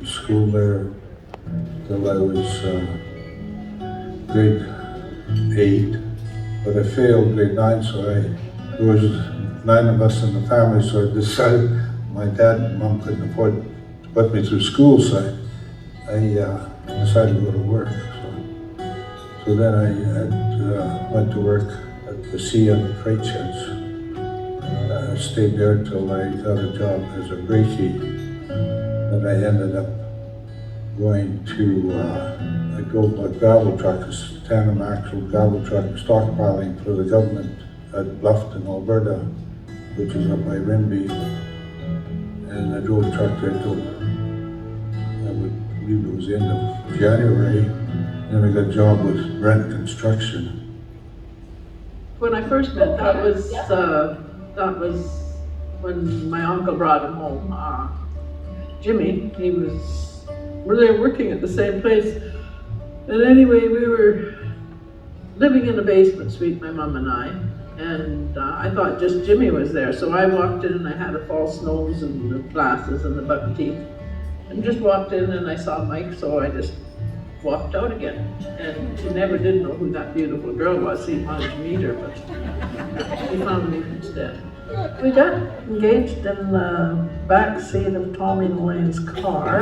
School there till I was grade 8, but I failed grade 9, so there was 9 of us in the family, so I decided my dad and mom couldn't afford to put me through school, so I decided to go to work. So then I went to work at the CN freight sheds. I stayed there till I got a job as a brakie. Then I ended up going to, I drove a gravel truck, a tandem axle gravel truck, stockpiling for the government at Bluffton, Alberta, which is up by Rimby. And I drove a truck there till, I would believe it was the end of January. Then I got a job with Brent Construction. When I first met, that was when my uncle brought him home. Jimmy, they were working at the same place. And anyway, we were living in a basement suite, my mom and I. And I thought just Jimmy was there. So I walked in and I had a false nose and the glasses and the buck teeth. And just walked in and I saw Mike, so I just walked out again. And he never did know who that beautiful girl was. He wanted to meet her, but he found me instead. We got engaged in the back seat of Tommy and Elaine's car.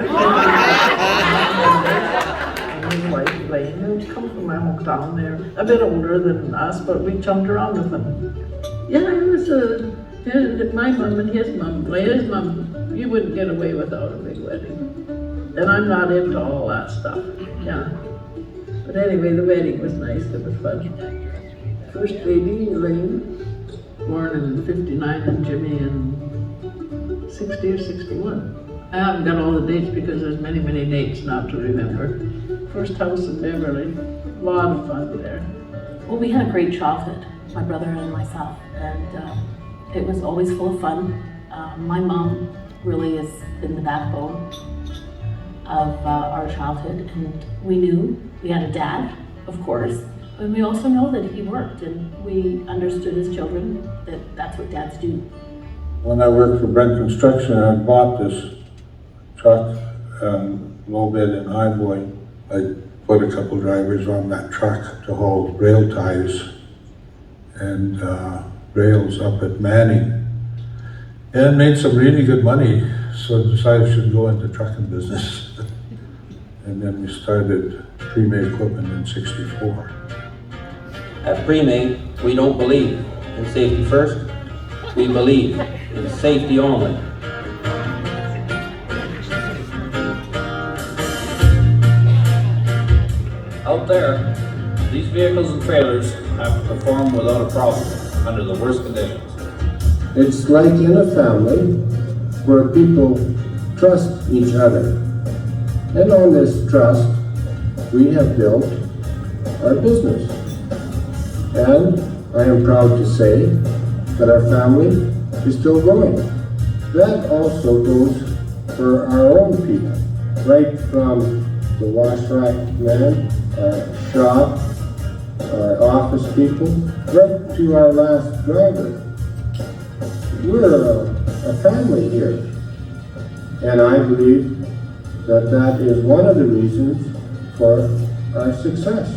And his wife Elaine, who'd come from my hometown. They're a bit older than us, but we jumped around with them. Yeah, it was my mom and his mom. His mom, you wouldn't get away without a big wedding. And I'm not into all that stuff. Yeah. But anyway, the wedding was nice. It was fun. First baby, Elaine, born in 59, and Jimmy in 60 or 61. I haven't got all the dates because there's many, many dates now to remember. First house in Beverly, a lot of fun there. Well, we had a great childhood, my brother and myself, and it was always full of fun. My mom really has been the backbone of our childhood, and we knew we had a dad, of course, and we also know that he worked, and we understood as children that that's what dads do. When I worked for Brent Construction, I bought this truck and low bid in Highboy. I put a couple drivers on that truck to haul rail ties and rails up at Manning, and made some really good money. So I decided I should go into trucking business. And then we started pre-made equipment in '64. At pre-made, we don't believe in safety first. We believe in safety only. Out there, these vehicles and trailers have to perform without a problem under the worst conditions. It's like in a family where people trust each other. And on this trust, we have built our business. And I am proud to say that our family is still growing. That also goes for our own people, right from the wash rack man, our shop, our office people, right to our last driver. We're a family here. And I believe that that is one of the reasons for our success.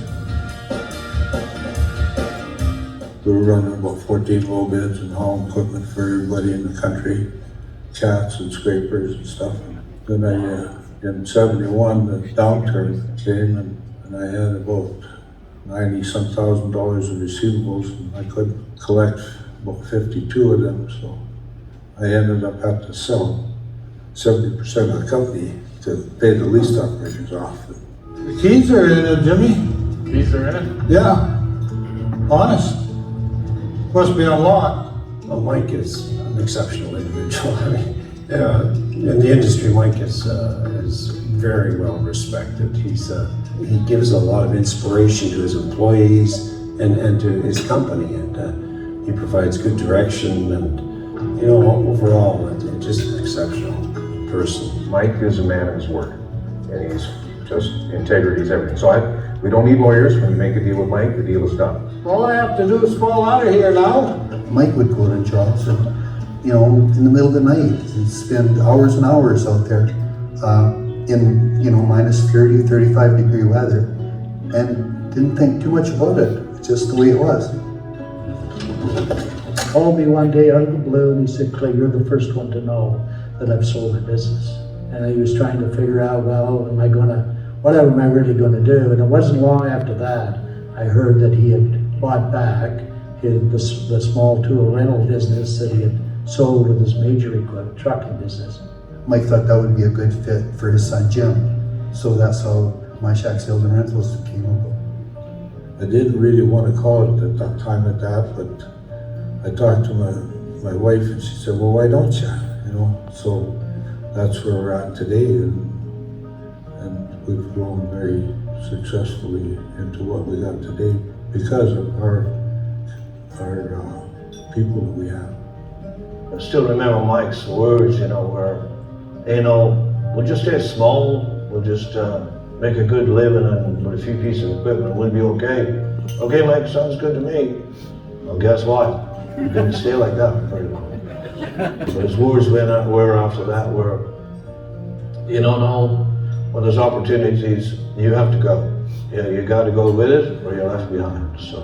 We were running about 14 low bids and hauling equipment for everybody in the country, cats and scrapers and stuff. And then in '71, the downturn came and I had about $90-some thousand of receivables, and I couldn't collect about 52 of them, so I ended up having to sell 70% of the company to pay the lease operators off. The keys are in it, Jimmy. Keys are in it? Yeah, honest. Must be unlocked. Well, Mike is an exceptional individual. I mean, in the industry, Mike is very well respected. He gives a lot of inspiration to his employees and to his company, and he provides good direction, and overall, just an exceptional person. Mike is a man of his word, and he's just integrity is everything. So we don't need lawyers. When you make a deal with Mike, the deal is done. All I have to do is fall out of here now. Mike would go to jobs and you know, in the middle of the night and spend hours and hours out there in, you know, minus 30, 35 degree weather, and didn't think too much about it, just the way it was. Called me one day out of the blue and he said, "Clay, you're the first one to know that I've sold my business." And he was trying to figure out, well, what am I really gonna do? And it wasn't long after that, I heard that he had bought back the small tool rental business that he had sold with his major equipment, trucking business. Mike thought that would be a good fit for his son Jim. So that's how Myshak Sales and Rentals came about. I didn't really want to call it at that time at that, but I talked to my wife and she said, well, why don't you? You know, so that's where we're at today, and we've grown very successfully into what we got today because of our people that we have. I still remember Mike's words, you know, where, you know, we'll just stay small, we'll just make a good living and with a few pieces of equipment, we'll be okay. Okay, Mike, sounds good to me. Well, guess what? It didn't stay like that for very long. So his words were after that were, you don't know, when there's opportunities, you have to go. You got to go with it or you're left behind. So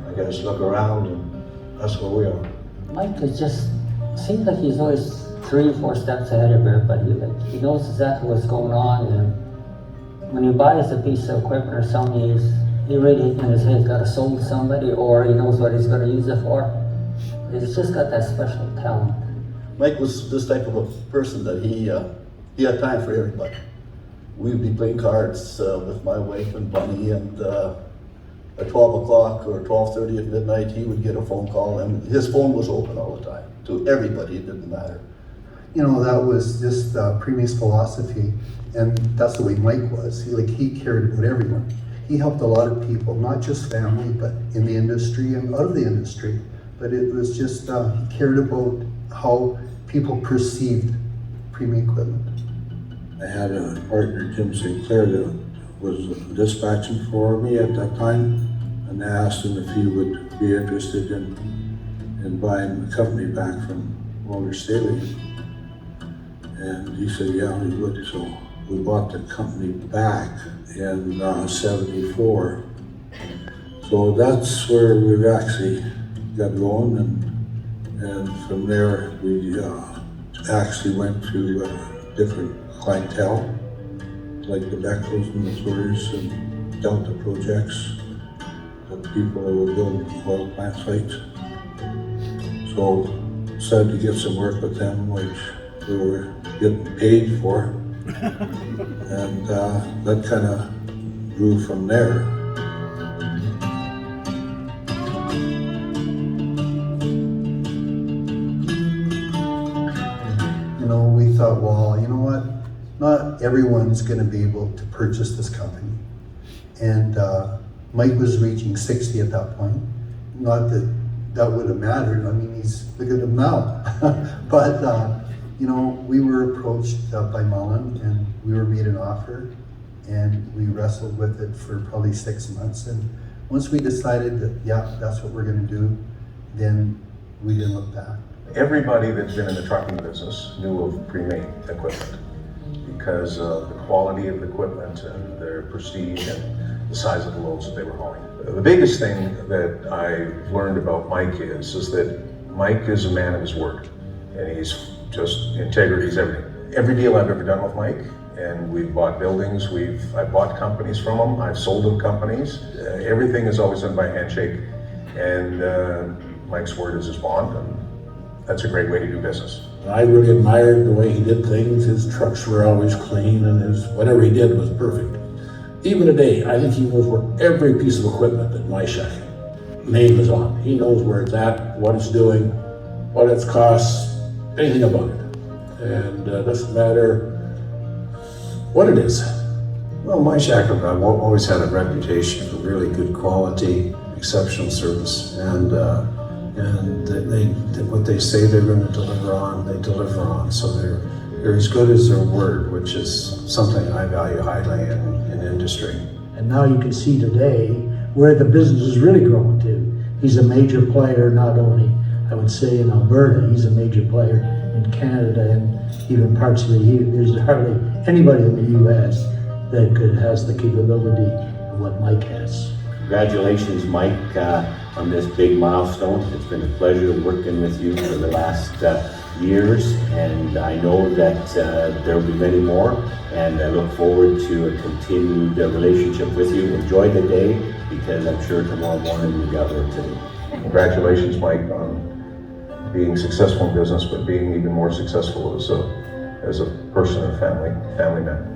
I guess look around and that's where we are. Mike is just, seems like he's always 3 or 4 steps ahead of everybody. Like, he knows exactly what's going on, and when he buys a piece of equipment or something, he really in his head got to sold to somebody, or he knows what he's going to use it for. He's just got that special talent. Mike was this type of a person that he had time for everybody. We'd be playing cards with my wife and Bunny, and at 12 o'clock or 12:30 at midnight, he would get a phone call, and his phone was open all the time to everybody. It didn't matter. You know, that was just Premi's philosophy, and that's the way Mike was. He cared about everyone. He helped a lot of people, not just family, but in the industry and out of the industry. But it was just, he cared about how people perceived Premi equipment. I had a partner, Jim Sinclair, that was dispatching for me at that time, and I asked him if he would be interested in buying the company back from Walter Staley. And he said, yeah, he would. So we bought the company back in 74. So that's where we've actually got going, and from there we actually went to different clientele, like the Beckles and the Swears and Delta projects, the people that were building oil plant sites. So decided to get some work with them, which we were getting paid for, and that kind of grew from there. You know, we thought, well, you know what? Not everyone's going to be able to purchase this company. And Mike was reaching 60 at that point. Not that that would have mattered. I mean, look at him now. But, you know, we were approached by Mullen, and we were made an offer, and we wrestled with it for probably 6 months. And once we decided that, yeah, that's what we're going to do, then we didn't look back. Everybody that's been in the trucking business knew of Premi equipment because of the quality of the equipment and their prestige and the size of the loads that they were hauling. The biggest thing that I've learned about Mike is that Mike is a man of his word, and he's just, integrity is everything. Every deal I've ever done with Mike, and we've bought buildings, I've bought companies from him, I've sold him companies. Everything is always done by handshake, and Mike's word is his bond, and that's a great way to do business. I really admired the way he did things. His trucks were always clean, and whatever he did was perfect. Even today, I think he knows where every piece of equipment that Myshak name is on. He knows where it's at, what it's doing, what it's costs, anything about it. And it doesn't matter what it is. Well, Myshak have always had a reputation for really good quality, exceptional service, and what they say they're going to deliver on, they deliver on. So they're as good as their word, which is something I value highly in industry. And now you can see today where the business is really growing to. He's a major player, not only I would say in Alberta, he's a major player in Canada and even parts of the there's hardly anybody in the US that has the capability of what Mike has. Congratulations, Mike, on this big milestone. It's been a pleasure working with you for the last years, and I know that there will be many more, and I look forward to a continued relationship with you. Enjoy the day, because I'm sure tomorrow morning you've got work to do. Congratulations, Mike, on being successful in business, but being even more successful as a person and family man.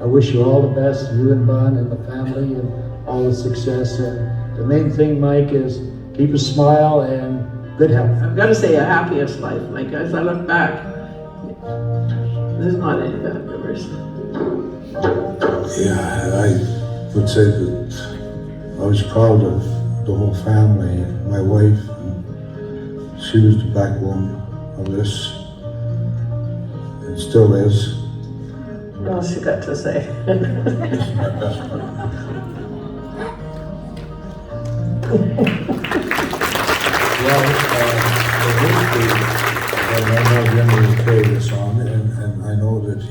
I wish you all the best, you and Bon and the family, and all the success. And the main thing, Mike, is keep a smile and good health. I've got to say, a happiest life. Like, as I look back, there's not any bad memories. Yeah, I would say that I was proud of the whole family. My wife, she was the backbone of this, and still is. What else you got to say? Well, I know Jim will carry this on.